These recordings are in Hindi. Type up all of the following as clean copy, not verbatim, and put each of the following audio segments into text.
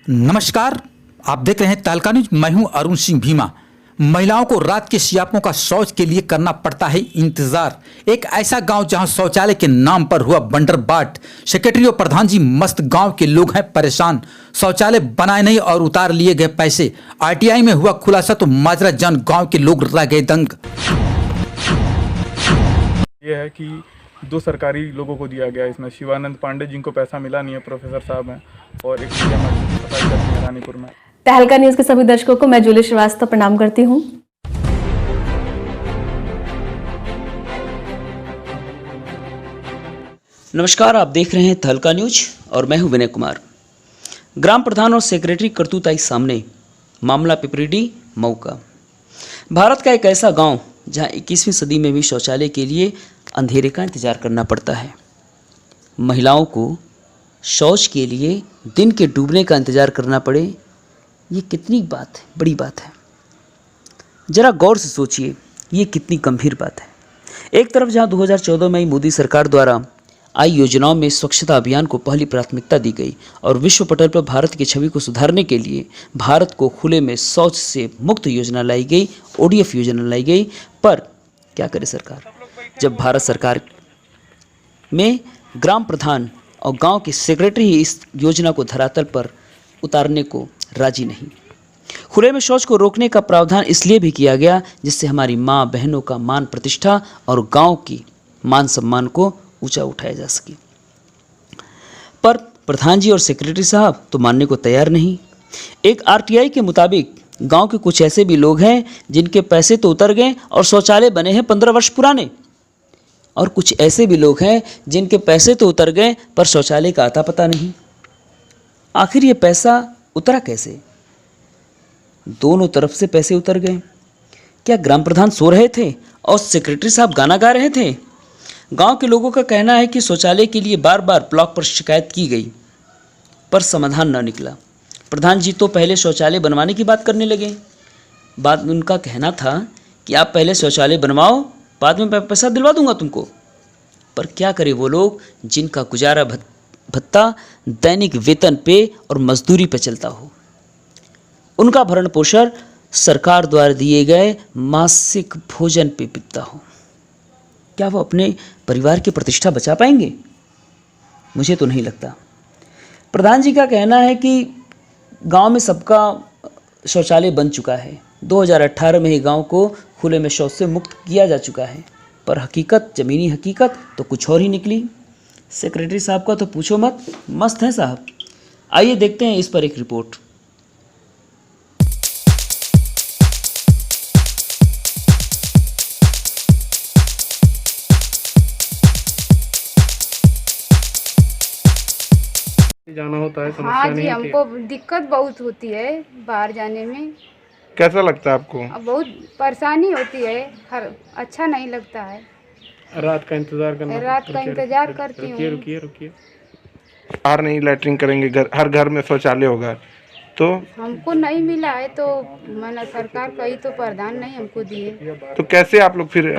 नमस्कार, आप देख रहे हैं तहलका न्यूज। मैं हूं अरुण सिंह भीमा। महिलाओं को रात के सियापों का शौच के लिए करना पड़ता है इंतजार। एक ऐसा गांव जहां शौचालय के नाम पर हुआ बंडरबाट। सेक्रेटरी और प्रधान जी मस्त, गांव के लोग हैं परेशान। शौचालय बनाए नहीं और उतार लिए गए पैसे। आरटीआई में हुआ खुलासा तो माजरा जान गांव के लोग रह गए दंग। ये है कि 2 सरकारी लोगों को दिया गया। इसमें शिवानंद पांडे जिनको पैसा मिला नहीं है, प्रोफेसर साहब हैं, और एक सफाई करती हैं रानीपुर में। तहलका न्यूज के सभी दर्शकों को मैं जूली श्रीवास्तव प्रणाम करती हूँ। नमस्कार, आप देख रहे हैं तहलका न्यूज और मैं हूं विनय कुमार। ग्राम प्रधान और सेक्रेटरी करतूत आई सामने। मामला पिपरीडी मऊ का। भारत का एक ऐसा गांव जहां 21वीं सदी में भी शौचालय के लिए अंधेरे का इंतजार करना पड़ता है। महिलाओं को शौच के लिए दिन के डूबने का इंतजार करना पड़े, ये कितनी बड़ी बात है। जरा गौर से सोचिए, ये कितनी गंभीर बात है। एक तरफ जहां 2014 में मोदी सरकार द्वारा आई योजनाओं में स्वच्छता अभियान को पहली प्राथमिकता दी गई और विश्व पटल पर भारत की छवि को सुधारने के लिए भारत को खुले में शौच से मुक्त योजना लाई गई, ODF योजना लाई गई। पर क्या करे सरकार, जब भारत सरकार में ग्राम प्रधान और गांव के सेक्रेटरी ही इस योजना को धरातल पर उतारने को राजी नहीं। खुले में शौच को रोकने का प्रावधान इसलिए भी किया गया जिससे हमारी माँ बहनों का मान प्रतिष्ठा और गांव की मान सम्मान को ऊंचा उठाया जा सके। पर प्रधान जी और सेक्रेटरी साहब तो मानने को तैयार नहीं। एक RTI के मुताबिक गांव के कुछ ऐसे भी लोग हैं जिनके पैसे तो उतर गए और शौचालय बने हैं 15 वर्ष पुराने, और कुछ ऐसे भी लोग हैं जिनके पैसे तो उतर गए पर शौचालय का आता पता नहीं। आखिर ये पैसा उतरा कैसे? दोनों तरफ से पैसे उतर गए। क्या ग्राम प्रधान सो रहे थे और सेक्रेटरी साहब गाना गा रहे थे? गांव के लोगों का कहना है कि शौचालय के लिए बार बार ब्लॉक पर शिकायत की गई पर समाधान न निकला। प्रधान जी तो पहले शौचालय बनवाने की बात करने लगे। बाद में उनका कहना था कि आप पहले शौचालय बनवाओ, बाद में मैं पैसा दिलवा दूंगा तुमको। पर क्या करे वो लोग जिनका गुजारा भत्ता दैनिक वेतन पे और मजदूरी पे चलता हो। उनका भरण पोषण सरकार द्वारा दिए गए मासिक भोजन पे बिकता हो। क्या वो अपने परिवार की प्रतिष्ठा बचा पाएंगे? मुझे तो नहीं लगता। प्रधान जी का कहना है कि गांव में सबका शौचालय बन चुका है। 2018 में ही गांव को खुले में शौच से मुक्त किया जा चुका है, पर हकीकत, ज़मीनी हकीकत तो कुछ और ही निकली। सेक्रेटरी साहब का तो पूछो मत, मस्त है साहब। आइए देखते हैं इस पर एक रिपोर्ट। जाना होता है, समस्या हाँ नहीं जी, होती है? हमको दिक्कत बहुत होती है बाहर जाने में। कैसा लगता है आपको? अब बहुत परेशानी होती है, हर अच्छा नहीं लगता है। रात का इंतजार करना? रात का इंतजार करती हूँ। रुकिए। बाहर नहीं लैट्रिन करेंगे, हर घर में शौचालय होगा, तो हमको नहीं मिला है, तो मैंने सरकार कही तो प्रधान नहीं हमको दिए। तो कैसे आप लोग फिर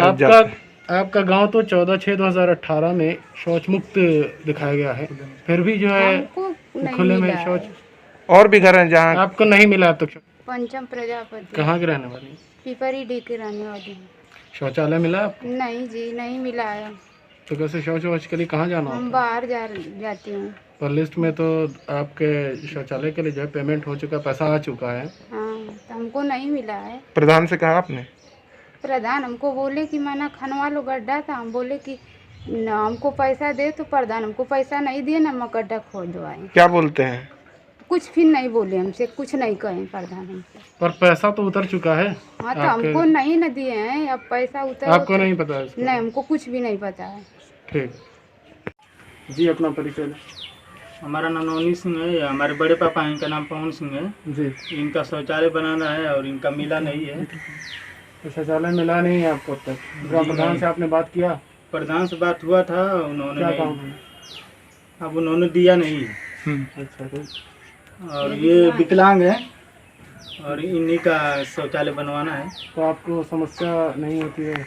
आपका गांव तो 14/6/2018 में शौच मुक्त दिखाया गया है, फिर भी जो है हमको नहीं खुले में मिला है। शौच और भी घर हैं जहाँ आपको नहीं मिला? तो पंचम प्रजापति। कहाँ के रहने वाली? पिपरी डी के रहने वाली हूँ। शौचालय मिला आपको? नहीं जी, नहीं मिला है। तो कैसे शौच के लिए कहाँ जाना हम होता है? बाहर जाती हूँ। पर लिस्ट में तो आपके शौचालय के लिए जो है पेमेंट हो चुका, पैसा आ चुका है। हाँ, तो हमको नहीं मिला है। प्रधान से कहा आपने? प्रधान हमको बोले कि मैंने खनवा लो गड्ढा था। हम बोले कि न हमको पैसा दे, तो प्रधान हमको पैसा नहीं दिए, ना मैं गड्ढा खोदवाए। क्या बोलते हैं? कुछ फिर नहीं बोले हमसे, कुछ नहीं कहे प्रधान हमसे। पर पैसा तो उतर चुका है। हाँ, तो हमको नहीं न दिए हैं, अब पैसा उतर। आपको नहीं पता है इसका? नहीं, हमको कुछ भी नहीं पता है। ठीक जी, अपना परिचय दें। हमारा नाम नवनीत सिंह है। हमारे बड़े पापा हैं, इनका नाम पवन सिंह है जी। इनका शौचालय बनाना है और इनका मिला नहीं है। तो शौचालय मिला नहीं है आपको अब तक? ग्राम प्रधान से आपने बात किया? प्रधान से बात हुआ था, उन्होंने क्या नहीं, कहा? अब उन्होंने दिया नहीं। अच्छा, तो और ये विकलांग है और इन्हीं का शौचालय बनवाना है। तो आपको समस्या नहीं होती है?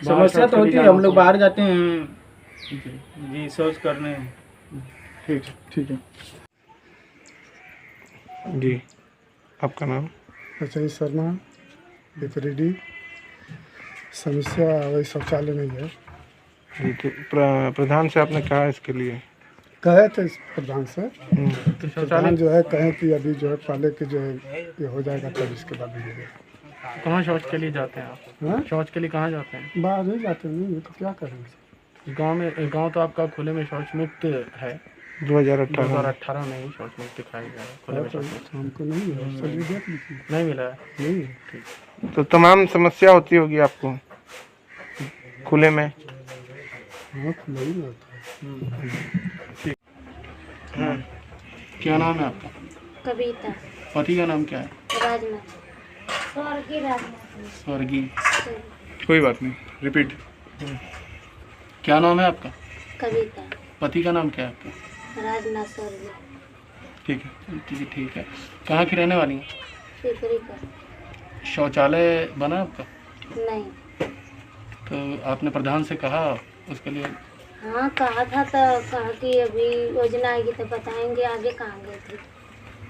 समस्या तो होती है, हम लोग बाहर जाते हैं जी शौच करने। ठीक है। जी, आपका नाम? अजय शर्मा, पिपरीडी। समस्या वही शौचालय नहीं है। जी, तो प्रधान से आपने कहा इसके लिए? कहे थे इस प्रधान से, तो शौचालय प्रधान जो है कहें कि अभी जो है पहले के जो है ये हो जाएगा तब इसके बाद मिलेगा। कहाँ शौच के लिए जाते हैं आप? हाँ? शौच के लिए कहाँ जाते हैं? बाहर नहीं जाते नहीं है तो क्या करेंगे। गांव तो आपका खुले में शौच मुक्त है। 2018 में ही शौच मुक्त दिखाया गया है। खुले में शौच मुक्त हमको नहीं मिला, सर्टिफिकेट लिखी नहीं मिला है। नहीं है। तो तमाम समस्या होती होगी आपको खुले में? हाँ खुला ही रहता है। क्या नाम है आपका? कविता पति का नाम क्या है? राजनाथ स्वर्गीय राजनाथ स्वर्गीय। कोई बात नहीं, रिपीट। क्या नाम है आपका? कविता पति का नाम क्या है आपका? राजनाथ स्वर्गीय ठीक है, ठीक है। कहाँ की रहने वाली हैं? पिपरी का शौचालय बना आपका? नहीं। तो आपने प्रधान से कहा उसके लिए? हाँ कहा था तो कहा कि अभी योजना आएगी तो बताएंगे, आगे कहाँ गए थे।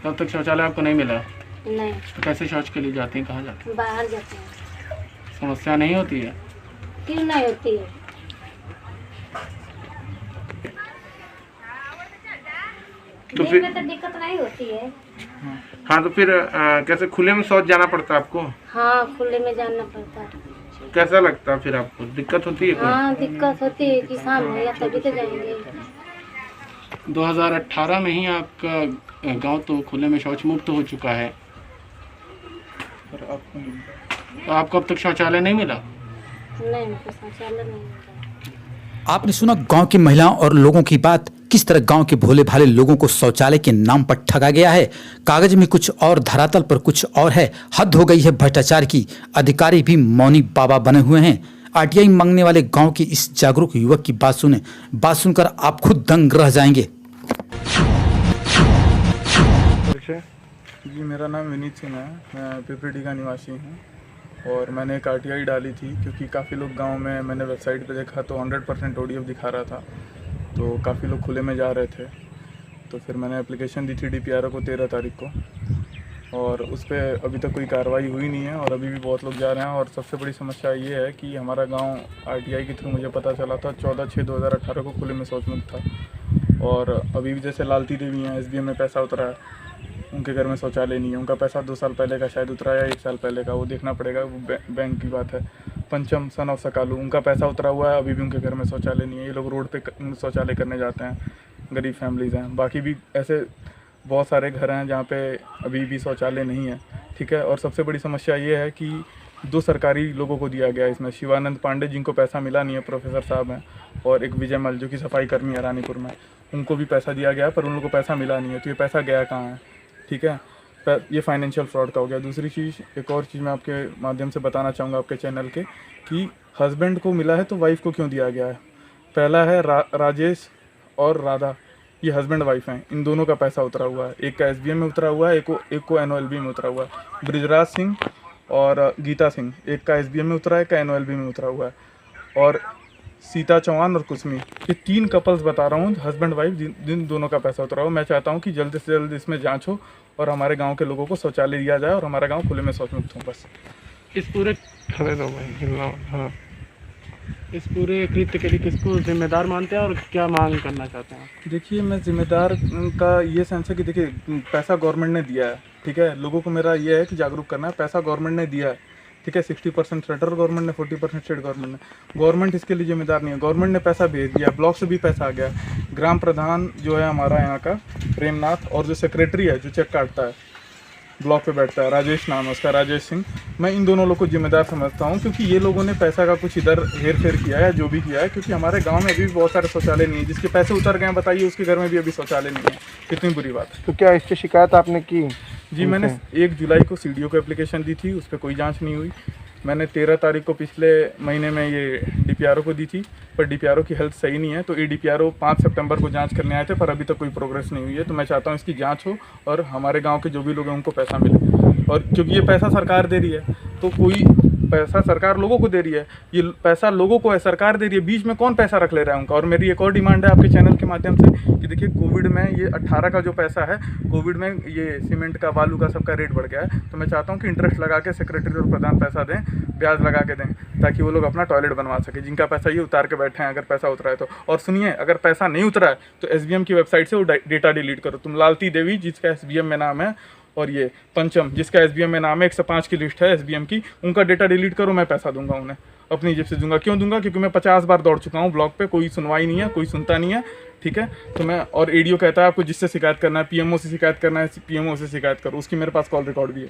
तब तक शौचालय आपको नहीं मिला? नहीं, तो कैसे शौच के लिए जाती हैं? कहाँ जाती बाहर जाते हैं। हैं? समस्या नहीं होती है? क्यों नहीं होती है? तो दिन में तो दिक्कत नहीं होती है। हाँ, तो फिर कैसे खुले में शौच जाना पड़ता है आपको? हाँ खुले में जाना पड़ता है। कैसा लगता है फिर आपको? दिक्कत होती है कोई? हाँ दिक्कत होती है कि शाम होगा तभी तो जाएंगे। 2018 में ही आपका गांव तो खुले में शौच मुक्त हो चुका है, तो आपको अब तक शौचालय नहीं मिला? नहीं हमको शौचालय नहीं मिला। आपने सुना गांव की महिलाओं और लोगों की बात, किस तरह गांव के भोले भाले लोगों को शौचालय के नाम पर ठगा गया है। कागज में कुछ और, धरातल पर कुछ और है। हद हो गई है भ्रष्टाचार की। अधिकारी भी मौनी बाबा बने हुए हैं। आरटीआई मांगने वाले गांव के इस जागरूक युवक की बात सुने। बात सुनकर आप खुद दंग रह जाएंगे। जी, मेरा नाम विनीत सिंह है, मैं पिपरीडी का निवासी हूँ और मैंने एक आरटीआई डाली थी क्योंकि काफ़ी लोग गांव में, मैंने वेबसाइट पे देखा तो 100% ओडीएफ दिखा रहा था, तो काफ़ी लोग खुले में जा रहे थे। तो फिर मैंने एप्लीकेशन दी थी डीपीआरओ को 13 तारीख को, और उस पर अभी तक कोई कार्रवाई हुई नहीं है और अभी भी बहुत लोग जा रहे हैं। और सबसे बड़ी समस्या ये है कि हमारा गांव आरटीआई के थ्रू मुझे पता चला था 14/6/2018 को खुले में शौच मुक्त था। और अभी भी जैसे लालती देवी हैं, एसबीएम में पैसा उतरा है, उनके घर में शौचालय नहीं है। उनका पैसा 2 साल पहले का शायद उतरा या 1 साल पहले का, वो देखना पड़ेगा, वो बैंक की बात है। पंचम सन ऑफ सकालू, उनका पैसा उतरा हुआ है, अभी भी उनके घर में शौचालय नहीं है। ये लोग रोड पे शौचालय करने जाते हैं, गरीब फैमिलीज़ हैं। बाकी भी ऐसे बहुत सारे घर हैं जहाँ पे अभी भी शौचालय नहीं है, ठीक है। और सबसे बड़ी समस्या ये है कि 2 सरकारी लोगों को दिया गया इसमें, शिवानंद पांडे जिनको पैसा मिला नहीं है, प्रोफेसर साहब हैं, और एक विजय मल जो कि सफाई कर्मी है रानीपुर में, उनको भी पैसा दिया गया पर उन लोगों को पैसा मिला नहीं है। तो ये पैसा गया कहाँ है, ठीक है। ये फाइनेंशियल फ्रॉड का हो गया। दूसरी चीज़, एक और चीज़ मैं आपके माध्यम से बताना चाहूँगा आपके चैनल के, कि हस्बैंड को मिला है तो वाइफ को क्यों दिया गया है। पहला है राजेश और राधा, ये हस्बैंड वाइफ हैं, इन दोनों का पैसा उतरा हुआ है। एक का एसबीएम में उतरा हुआ है, एक को एनओएलबी में उतरा हुआ है। ब्रिजराज सिंह और गीता सिंह, एक का एसबीएम में उतरा है, एक का एनओएलबी में उतरा हुआ है। और सीता चौहान और कुसमी, ये 3 कपल्स बता रहा हूँ, हस्बैंड वाइफ, जिन दोनों का पैसा उतरा हुआ। मैं चाहता हूँ कि जल्द से जल्द इसमें जांच हो और हमारे गांव के लोगों को शौचालय दिया जाए और हमारा गांव खुले में शौच मुक्त हो। बस इस पूरे हाँ, इस पूरे कृत्य के लिए किसको जिम्मेदार मानते हैं और क्या मांग करना चाहते हैं? देखिए, मैं जिम्मेदार का ये सेंस है कि देखिए, पैसा गवर्नमेंट ने दिया है, ठीक है। लोगों को मेरा ये है कि जागरूक करना है, पैसा गवर्नमेंट ने दिया है, ठीक है। 60% सेंट्रल गवर्नमेंट ने, 40% स्टेट गवर्नमेंट ने। गवर्नमेंट इसके लिए जिम्मेदार नहीं है। गवर्नमेंट ने पैसा भेज दिया, ब्लॉक से भी पैसा आ गया। ग्राम प्रधान जो है हमारा यहाँ का प्रेमनाथ, और जो सेक्रेटरी है जो चेक काटता है, ब्लॉक पे बैठता है, राजेश नाम है उसका, राजेश सिंह, मैं इन दोनों लोगों को जिम्मेदार समझता हूँ, क्योंकि ये लोगों ने पैसा का कुछ इधर हेर फेर किया है, जो भी किया है। क्योंकि हमारे गांव में अभी भी बहुत सारे शौचालय नहीं है। जिसके पैसे उतर गए हैं, बताइए, उसके घर में भी अभी शौचालय नहीं है। कितनी बुरी बात है। तो क्या इस पर शिकायत आपने की? जी, मैंने 1 जुलाई को सीडीओ को एप्लीकेशन दी थी, उस पर कोई जाँच नहीं हुई। मैंने 13 तारीख को पिछले महीने में ये डीपीआरओ को दी थी, पर डीपीआरओ की हेल्थ सही नहीं है। तो ये डीपीआरओ 5 सितंबर को जांच करने आए थे, पर अभी तक कोई प्रोग्रेस नहीं हुई है। तो मैं चाहता हूँ इसकी जांच हो और हमारे गांव के जो भी लोग हैं उनको पैसा मिले। और क्योंकि ये पैसा सरकार दे रही है, तो कोई पैसा सरकार लोगों को दे रही है, ये पैसा लोगों को है, सरकार दे रही है, बीच में कौन पैसा रख ले रहा है उनका। और मेरी एक और डिमांड है आपके चैनल के माध्यम से कि देखिए कोविड में ये 18 का जो पैसा है, कोविड में ये सीमेंट का, बालू का, सबका रेट बढ़ गया है, तो मैं चाहता हूँ कि इंटरेस्ट लगा के सेक्रेटरी और प्रधान पैसा दें, ब्याज लगा के दें, ताकि वो लोग अपना टॉयलेट बनवा सके, जिनका पैसा ये उतार के बैठे हैं। अगर पैसा उतरा है तो, और सुनिए, अगर पैसा नहीं उतरा है तो SBM की वेबसाइट से वो डेटा डिलीट करो। तुम लालती देवी जिसका SBM में नाम है, और ये पंचम जिसका SBM में नाम है, 105 की लिस्ट है SBM की, उनका डेटा डिलीट करो, मैं पैसा दूंगा उन्हें, अपनी जेब से दूंगा। क्यों दूंगा? क्योंकि मैं 50 बार दौड़ चुका हूँ ब्लॉक पे, कोई सुनवाई नहीं है, कोई सुनता नहीं है, ठीक है। तो मैं, और ADO कहता है आपको जिससे शिकायत करना है, PMO से शिकायत करना है, PMO से शिकायत करो, उसकी मेरे पास कॉल रिकॉर्ड भी है।